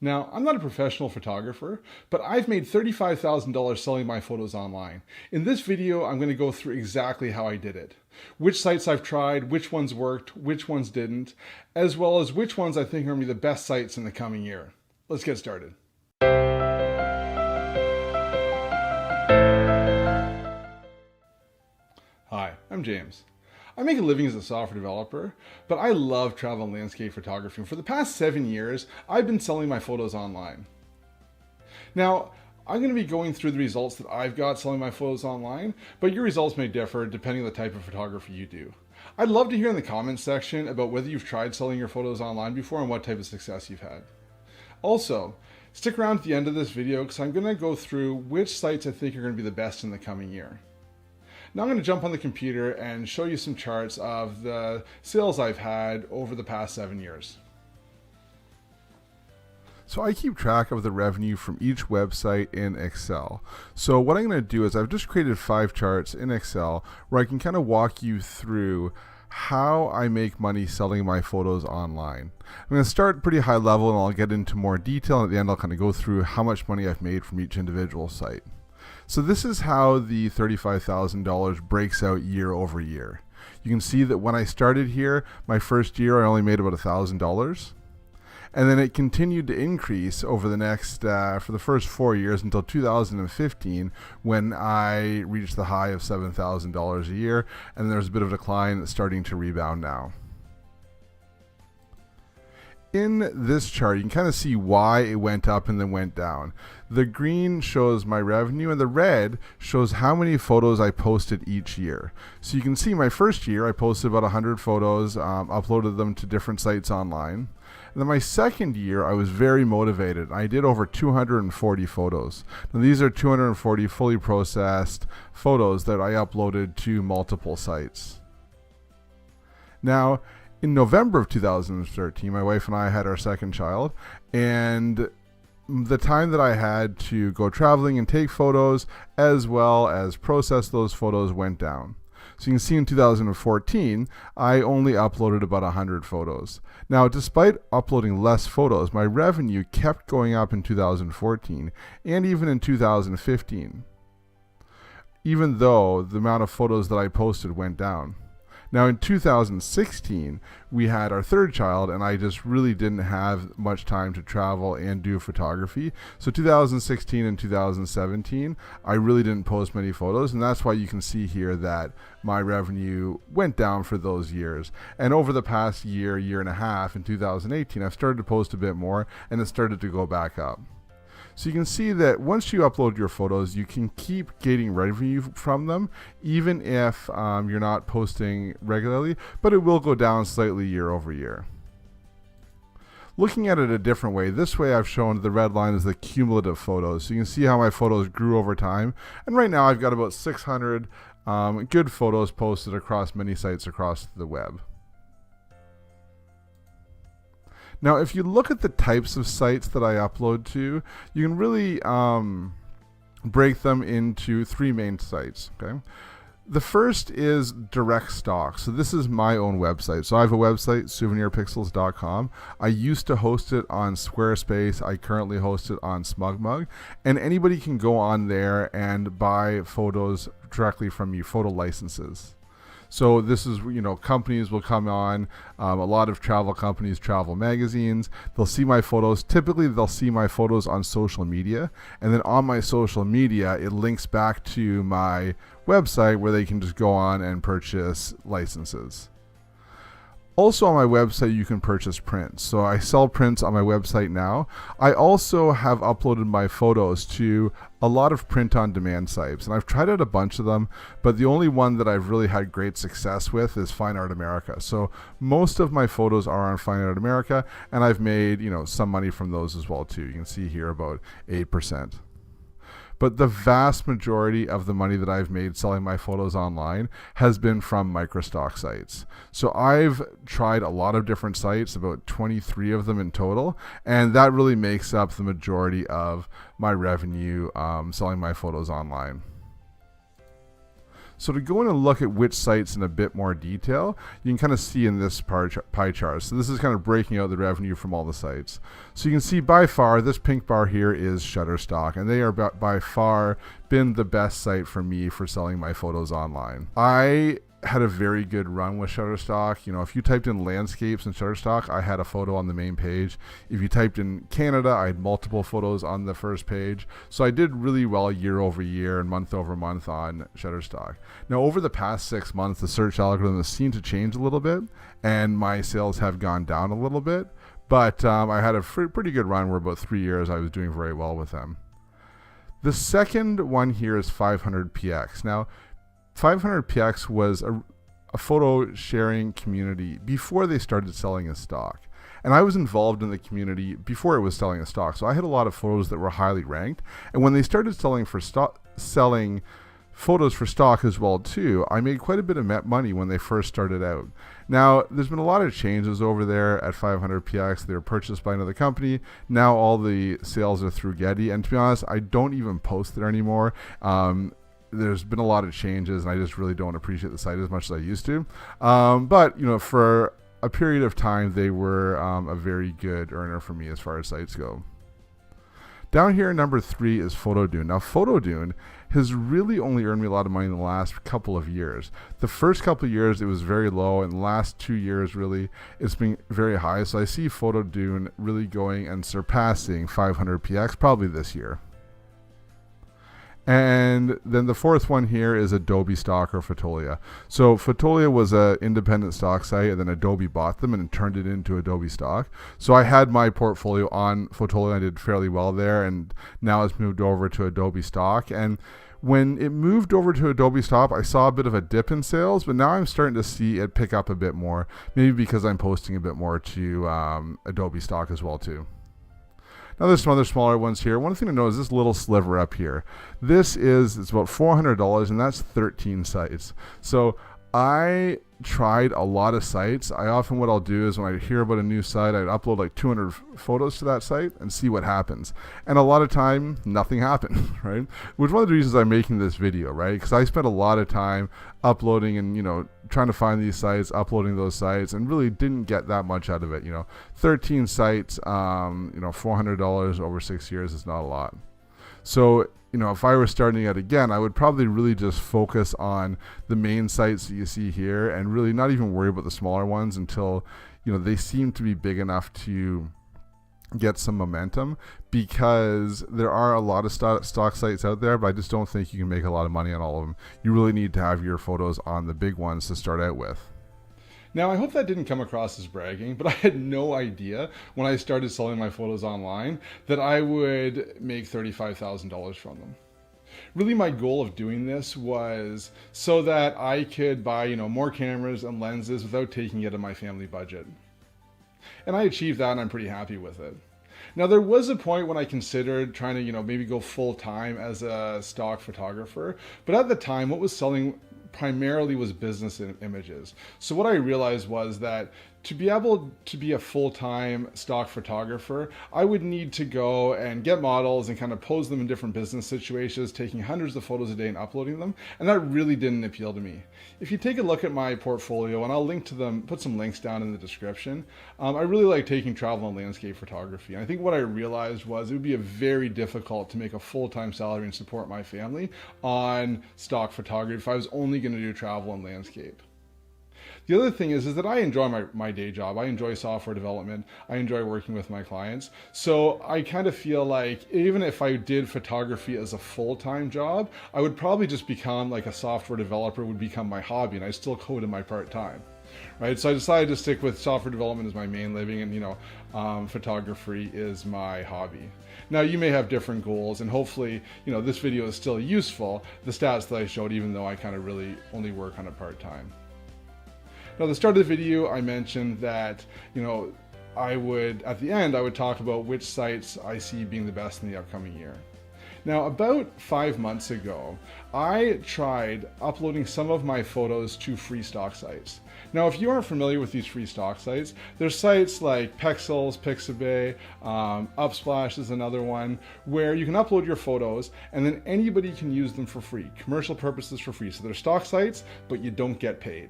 Now, I'm not a professional photographer, but I've made $35,000 selling my photos online. In this video, I'm going to go through exactly how I did it. Which sites I've tried, which ones worked, which ones didn't, as well as which ones I think are going to be the best sites in the coming year. Let's get started. Hi, I'm James. I make a living as a software developer, but I love travel and landscape photography. For the past 7 years, I've been selling my photos online. Now, I'm going to be going through the results that I've got selling my photos online, but your results may differ depending on the type of photography you do. I'd love to hear in the comments section about whether you've tried selling your photos online before and what type of success you've had. Also, stick around at the end of this video because I'm going to go through which sites I think are going to be the best in the coming year. Now I'm going to jump on the computer and show you some charts of the sales I've had over the past 7 years. So I keep track of the revenue from each website in Excel. So what I'm going to do is I've just created 5 charts in Excel where I can kind of walk you through how I make money selling my photos online. I'm going to start pretty high level and I'll get into more detail, and at the end I'll kind of go through how much money I've made from each individual site. So this is how the $35,000 breaks out year over year. You can see that when I started here, my first year I only made about $1,000. And then it continued to increase over the next, for the first 4 years until 2015, when I reached the high of $7,000 a year. And there's a bit of a decline that's starting to rebound now. In this chart, you can kind of see why it went up and then went down. The green shows my revenue and the red shows how many photos I posted each year. So you can see my first year I posted about 100 photos, uploaded them to different sites online. And then my second year I was very motivated. I did over 240 photos. Now these are 240 fully processed photos that I uploaded to multiple sites. Now, in November of 2013, my wife and I had our second child, and the time that I had to go traveling and take photos as well as process those photos went down. So you can see in 2014, I only uploaded about 100 photos. Now, despite uploading less photos, my revenue kept going up in 2014 and even in 2015, even though the amount of photos that I posted went down. Now in 2016, we had our third child, and I just really didn't have much time to travel and do photography. So 2016 and 2017, I really didn't post many photos, and that's why you can see here that my revenue went down for those years. And over the past year, year and a half, in 2018, I've started to post a bit more, and it started to go back up. So you can see that once you upload your photos, you can keep getting revenue from them, even if you're not posting regularly, but it will go down slightly year over year. Looking at it a different way, this way I've shown the red line is the cumulative photos. So you can see how my photos grew over time. And right now I've got about 600 good photos posted across many sites across the web. Now, if you look at the types of sites that I upload to, you can really break them into 3 main sites. Okay, the first is direct stock. So this is my own website. So I have a website, souvenirpixels.com. I used to host it on Squarespace. I currently host it on SmugMug, and anybody can go on there and buy photos directly from me, photo licenses. So this is, companies will come on, a lot of travel companies, travel magazines, they'll see my photos. Typically, they'll see my photos on social media, and then on my social media, it links back to my website where they can just go on and purchase licenses. Also on my website, you can purchase prints. So I sell prints on my website now. I also have uploaded my photos to a lot of print-on-demand sites, and I've tried out a bunch of them, but the only one that I've really had great success with is Fine Art America. So most of my photos are on Fine Art America, and I've made, some money from those as well too. You can see here about 8%. But the vast majority of the money that I've made selling my photos online has been from microstock sites. So I've tried a lot of different sites, about 23 of them in total, and that really makes up the majority of my revenue selling my photos online. So to go in and look at which sites in a bit more detail, you can kind of see in this pie chart. So this is kind of breaking out the revenue from all the sites. So you can see by far, this pink bar here is Shutterstock, and they are by far been the best site for me for selling my photos online. I had a very good run with Shutterstock. You know, if you typed in landscapes in Shutterstock, I had a photo on the main page. If you typed in Canada, I had multiple photos on the first page. So I did really well year over year and month over month on Shutterstock. Now, over the past 6 months, the search algorithm has seemed to change a little bit, and my sales have gone down a little bit. But I had a pretty good run where about 3 years I was doing very well with them. The second one here is 500px. Now, 500px was a photo sharing community before they started selling as stock. And I was involved in the community before it was selling as stock. So I had a lot of photos that were highly ranked. And when they started selling photos for stock as well too, I made quite a bit of money when they first started out. Now, there's been a lot of changes over there at 500px. They were purchased by another company. Now all the sales are through Getty. And to be honest, I don't even post there anymore. There's been a lot of changes, and I just really don't appreciate the site as much as I used to. But, you know, for a period of time, they were a very good earner for me as far as sites go. Down here, number 3 is Photodune. Now, Photodune has really only earned me a lot of money in the last couple of years. The first couple of years, it was very low, and the last 2 years, really, it's been very high. So I see Photodune really going and surpassing 500px probably this year. And then the fourth one here is Adobe Stock or Fotolia. So Fotolia was an independent stock site, and then Adobe bought them and turned it into Adobe Stock. So I had my portfolio on Fotolia. I did fairly well there, and now it's moved over to Adobe Stock. And when it moved over to Adobe Stock, I saw a bit of a dip in sales, but now I'm starting to see it pick up a bit more, maybe because I'm posting a bit more to Adobe Stock as well too. Now there's some other smaller ones here. One thing to know is this little sliver up here. It's about $400, and that's 13 sites. So I tried a lot of sites. What I'll do is when I hear about a new site, I'd upload like 200 photos to that site and see what happens. And a lot of time, nothing happens, right? Which is one of the reasons I'm making this video, right? Because I spent a lot of time uploading and, you know, trying to find these sites, uploading those sites, and really didn't get that much out of it. You know, 13 sites, $400 over 6 years is not a lot. So, you know, if I were starting out again, I would probably really just focus on the main sites that you see here and really not even worry about the smaller ones until, you know, they seem to be big enough to get some momentum, because there are a lot of stock sites out there, but I just don't think you can make a lot of money on all of them. You really need to have your photos on the big ones to start out with. Now, I hope that didn't come across as bragging, but I had no idea when I started selling my photos online that I would make $35,000 from them. Really, my goal of doing this was so that I could buy, you know, more cameras and lenses without taking it out of my family budget. And I achieved that, and I'm pretty happy with it. Now, there was a point when I considered trying to, you know, maybe go full-time as a stock photographer, but at the time, what was selling primarily was business images. So what I realized was that to be able to be a full-time stock photographer, I would need to go and get models and kind of pose them in different business situations, taking hundreds of photos a day and uploading them. And that really didn't appeal to me. If you take a look at my portfolio, and I'll link to them, put some links down in the description, I really like taking travel and landscape photography. And I think what I realized was it would be very difficult to make a full-time salary and support my family on stock photography if I was only going to do travel and landscape. The other thing is that I enjoy my day job. I enjoy software development. I enjoy working with my clients. So I kind of feel like even if I did photography as a full-time job, I would probably just become like a software developer would become my hobby, and I still code in my part-time. Right? So I decided to stick with software development as my main living, and, you know, photography is my hobby. Now, you may have different goals, and hopefully, you know, this video is still useful, the stats that I showed, even though I kind of really only work on it part-time. Now, at the start of the video, I mentioned that, you know, at the end, I would talk about which sites I see being the best in the upcoming year. Now, about 5 months ago, I tried uploading some of my photos to free stock sites. Now, if you aren't familiar with these free stock sites, there's sites like Pexels, Pixabay, Upsplash is another one, where you can upload your photos and then anybody can use them for free, commercial purposes for free. So they're stock sites, but you don't get paid.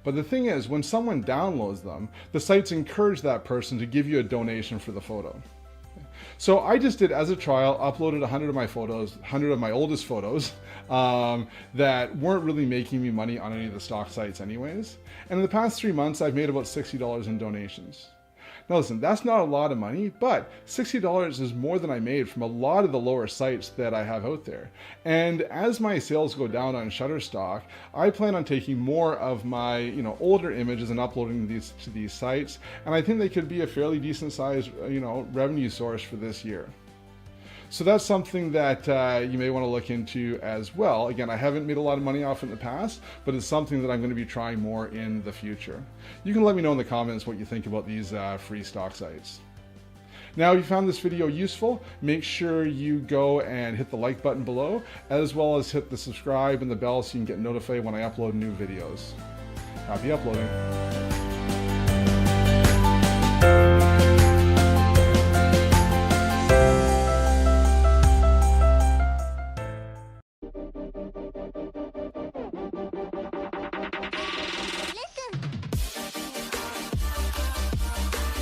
But the thing is, when someone downloads them, the sites encourage that person to give you a donation for the photo. So I just did, as a trial, uploaded 100 of my photos, 100 of my oldest photos that weren't really making me money on any of the stock sites anyways. And in the past 3 months, I've made about $60 in donations. Now listen, that's not a lot of money, but $60 is more than I made from a lot of the lower sites that I have out there. And as my sales go down on Shutterstock, I plan on taking more of my older images and uploading these to these sites. And I think they could be a fairly decent sized revenue source for this year. So that's something that you may want to look into as well. Again, I haven't made a lot of money off it in the past, but it's something that I'm going to be trying more in the future. You can let me know in the comments what you think about these free stock sites. Now, if you found this video useful, make sure you go and hit the like button below, as well as hit the subscribe and the bell so you can get notified when I upload new videos. Happy uploading.